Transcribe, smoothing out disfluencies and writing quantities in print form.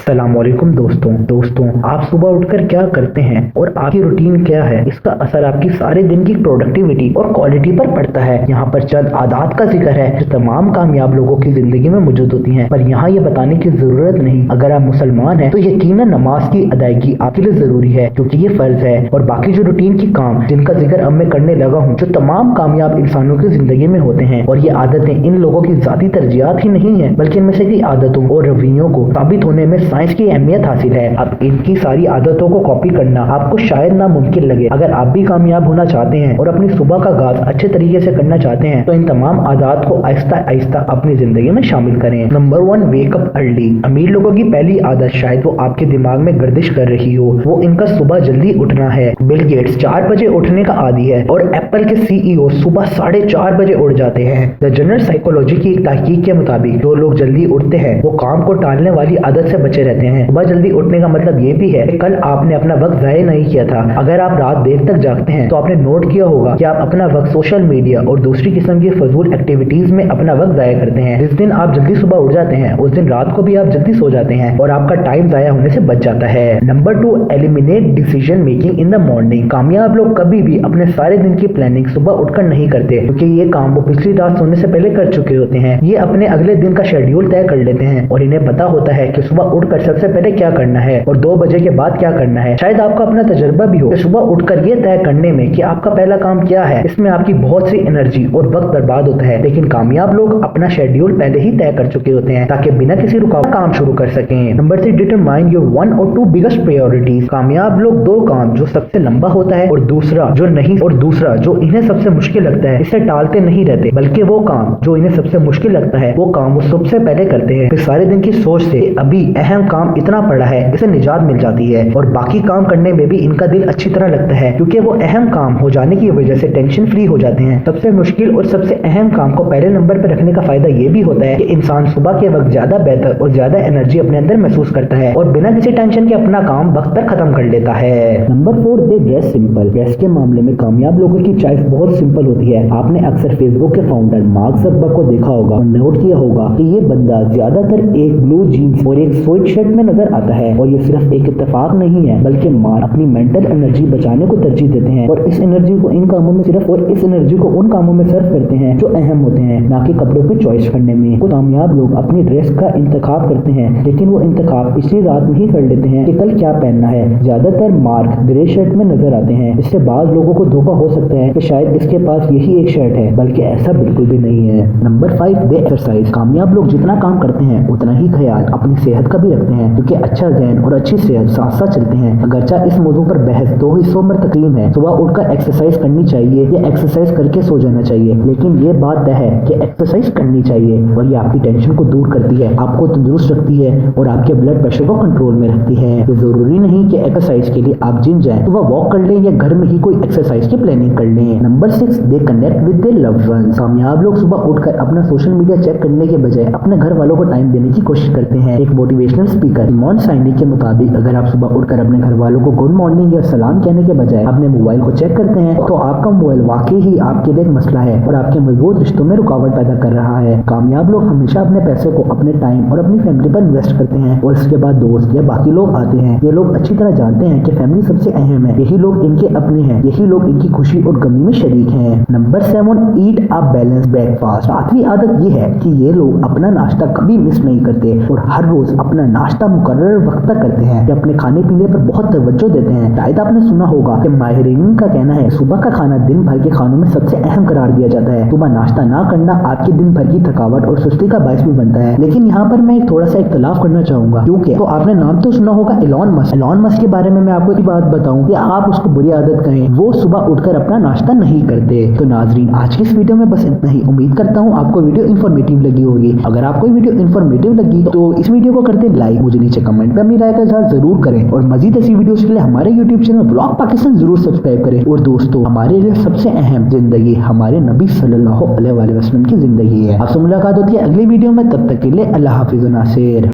अस्सलाम वालेकुम दोस्तों आप सुबह उठकर क्या करते हैं और आपकी रूटीन क्या है, इसका असर आपकी सारे दिन की प्रोडक्टिविटी और क्वालिटी पर पड़ता है। यहाँ पर चंद आदत का जिक्र है जो तमाम कामयाब लोगों की जिंदगी में मौजूद होती हैं, पर यहाँ ये बताने की जरूरत नहीं। अगर आप मुसलमान हैं तो यकीनन नमाज की अदायगी आपके लिए जरूरी है क्योंकि ये फर्ज है, और बाकी जो रूटीन की काम जिनका जिक्र अब मैं करने लगा हूँ जो तमाम कामयाब इंसानों की जिंदगी में होते हैं, और ये आदतें इन लोगों की जाती तरजीहात ही नहीं है बल्कि इनमें से की आदतों और रवैयों को साबित होने में साइंस की अहमियत हासिल है। अब इनकी सारी आदतों को कॉपी करना आपको शायद नामुमकिन लगे। अगर आप भी कामयाब होना चाहते हैं और अपनी सुबह का आगाज अच्छे तरीके से करना चाहते हैं तो इन तमाम आदत को आहिस्ता आहिस्ता अपनी जिंदगी में शामिल करें। Number 1, wake up early. अमीर लोगों की पहली आदत शायद वो आपके दिमाग में गर्दिश कर रही हो, वो इनका सुबह जल्दी उठना है। बिल गेट्स 4 बजे उठने का आदी है और एप्पल के CEO सुबह 4:30 बजे उठ जाते हैं। द जनरल साइकोलॉजी की एक तहकीक के मुताबिक जो लोग जल्दी उठते हैं वो काम को टालने वाली आदत से बचे रहते हैं। सुबह जल्दी उठने का मतलब ये भी है कि कल आपने अपना वक्त जाया नहीं किया था। अगर आप रात देर तक जागते हैं तो आपने नोट किया होगा कि आप अपना वक्त सोशल मीडिया और दूसरी किस्म की फजूल एक्टिविटीज में अपना वक्त जाया करते हैं। जिस दिन आप जल्दी सुबह उठ जाते हैं उस दिन रात को भी आप जल्दी सो जाते हैं और आपका टाइम जाया होने से बच जाता है। Number 2, eliminate decision making in the morning. कामयाब लोग कभी भी अपने सारे दिन की प्लानिंग सुबह उठकर नहीं करते क्योंकि ये काम वो पिछली रात सोने से पहले कर चुके होते हैं। ये अपने अगले दिन का शेड्यूल तय कर लेते हैं और इन्हें पता होता है कि सुबह उठकर सबसे पहले क्या करना है और 2 बजे के बाद क्या करना है। शायद आपका अपना तजर्बा भी हो कि सुबह उठकर ये तय करने में कि आपका पहला काम क्या है, इसमें आपकी बहुत सी एनर्जी और वक्त बर्बाद होता है। लेकिन कामयाब लोग अपना शेड्यूल पहले ही तय कर चुके होते हैं ताकि बिना किसी रुकावट काम शुरू कर सकें। Number 3, determine your 1 or 2 biggest priorities. कामयाब लोग 2 काम जो सबसे लंबा होता है और दूसरा जो इन्हें सबसे मुश्किल लगता है इसे टालते नहीं रहते, बल्कि वो काम जो इन्हें सबसे मुश्किल लगता है वो काम वो सबसे पहले करते हैं। फिर सारे दिन की सोच से अभी अहम काम इतना पड़ा है इसे निजात मिल जाती है और बाकी काम करने में भी इनका दिल अच्छी तरह लगता है क्योंकि वो अहम काम हो जाने की वजह से टेंशन फ्री हो जाते हैं। सबसे मुश्किल और सबसे अहम काम को पहले नंबर पर रखने का फायदा ये भी होता है कि इंसान सुबह के वक्त ज्यादा बेहतर और ज्यादा एनर्जी अपने अंदर महसूस करता है और बिना किसी टेंशन के अपना काम वक्त पर खत्म कर लेता है। नंबर 4, दे ड्रेस सिंपल। ड्रेस के मामले में कामयाब लोगों की चॉइस बहुत सिंपल होती है। आपने अक्सर फेसबुक के फाउंडर मार्क ज़करबर्ग को देखा होगा और नोट किया होगा कि ये बंदा ज्यादातर एक ब्लू जीन्स और एक स्वेट शर्ट में नजर आता है, और ये सिर्फ एक इत्तेफाक नहीं है बल्कि मार्क अपनी मेंटल एनर्जी बचाने को तरजीह देते हैं और इस एनर्जी को इन कामों में उन कामों में सर्व करते हैं जो अहम होते हैं, ना कि कपड़ों की चॉइस करने में। कुछ कामयाब लोग अपनी ड्रेस का इंतखाब करते हैं लेकिन वो इंतखाब पिछली रात में ही कर लेते हैं कि कल क्या पहनना है। ज्यादातर मार्क ग्रे शर्ट में नजर आते हैं। इससे बाज लोगों को धोखा हो सकता है कि शायद इसके पास यही एक शर्ट है, बल्कि ऐसा बिल्कुल भी नहीं है। नंबर 5, दे एक्सरसाइज। कामयाब लोग जितना काम करते हैं उतना ही ख्याल अपनी सेहत का भी रखते हैं क्योंकि अच्छा ज़हन और अच्छी सेहत साथ साथ चलते हैं। अगरचा इस मौजू पर बहस 2 हिस्सों में तकसीम है। सुबह उठकर एक्सरसाइज करनी चाहिए या एक्सरसाइज करके सो जाना चाहिए, लेकिन ये बात तय है कि एक्सरसाइज करनी चाहिए और ये आपकी टेंशन को दूर करती है, आपको तंदुरुस्त रखती है और आपके ब्लड प्रेशर को कंट्रोल में रखती है। ये जरूरी नहीं कि एक्सरसाइज के लिए आप जिम जाएं, सुबह वॉक कर लें या घर में ही कोई एक्सरसाइज की प्लानिंग कर लें। Number 6, they connect with their loved ones. कामयाब लोग सुबह उठकर अपना सोशल मीडिया चेक करने के बजाय अपने घर वालों को टाइम देने की कोशिश करते हैं। एक मोटिवेशनल स्पीकर सिमोन साइनिक के मुताबिक अगर आप सुबह उठकर अपने घर वालों को गुड मॉर्निंग या सलाम कहने के बजाय अपने मोबाइल को चेक करते हैं तो आपका मोबाइल वाकई ही आपके लिए एक मसला है और आपके मजबूत रिश्तों में रुकावट पैदा कर रहा है। कामयाब लोग हमेशा अपने पैसे को अपने टाइम और अपनी फैमिली पर इन्वेस्ट करते हैं और इसके बाद दोस्त या बाकी लोग आते हैं। ये लोग अच्छी तरह जानते हैं कि फैमिली सबसे अहम है, यही लोग इनके अपने हैं, यही लोग इनकी खुशी और गमी में शरीक हैं। Number 7, eat a balance breakfast. सातवीं आदत ये है कि ये लोग अपना नाश्ता कभी मिस नहीं करते और हर रोज अपना नाश्ता मुकर्रर वक्त तक करते हैं। ये अपने खाने पीने पर बहुत तवज्जो देते हैं। शायद आपने सुना होगा कि माहिरीन का कहना है सुबह का खाना दिन भर के खानों में सबसे अहम करार दिया जाता है। सुबह नाश्ता ना करना आपके दिन भर की थकावट और सुस्ती का बायस भी बनता है। लेकिन यहाँ पर मैं एक थोड़ा सा इख्तलाफ करना चाहूंगा क्योंकि तो आपने नाम तो सुना होगा एलॉन मस्क के बारे में मैं आपको एक बात बताऊं कि आप उसको बुरी आदत कहें, वो सुबह उठकर अपना नाश्ता नहीं करते। तो नाजरीन, आज की इस वीडियो में बस इतना ही। उम्मीद करता हूँ आपको वीडियो इन्फॉर्मेटिव लगी होगी। अगर आपको वीडियो इन्फॉर्मेटिव लगी तो इस वीडियो को करते लाइक, मुझे नीचे कमेंट पे अपनी राय का इज़हार जरूर करें और मजीद ऐसी वीडियोस के लिए हमारे यूट्यूब चैनल व्लॉग पाकिस्तान जरूर सब्सक्राइब करें। और दोस्तों, हमारे लिए सबसे अहम जिंदगी हमारे नबी सल्लल्लाहु अलैहि वसल्लम की जिंदगी है। आपसे मुलाकात होती है अगली वीडियो में, तब तक के लिए अल्लाह हाफिज़ नासिर।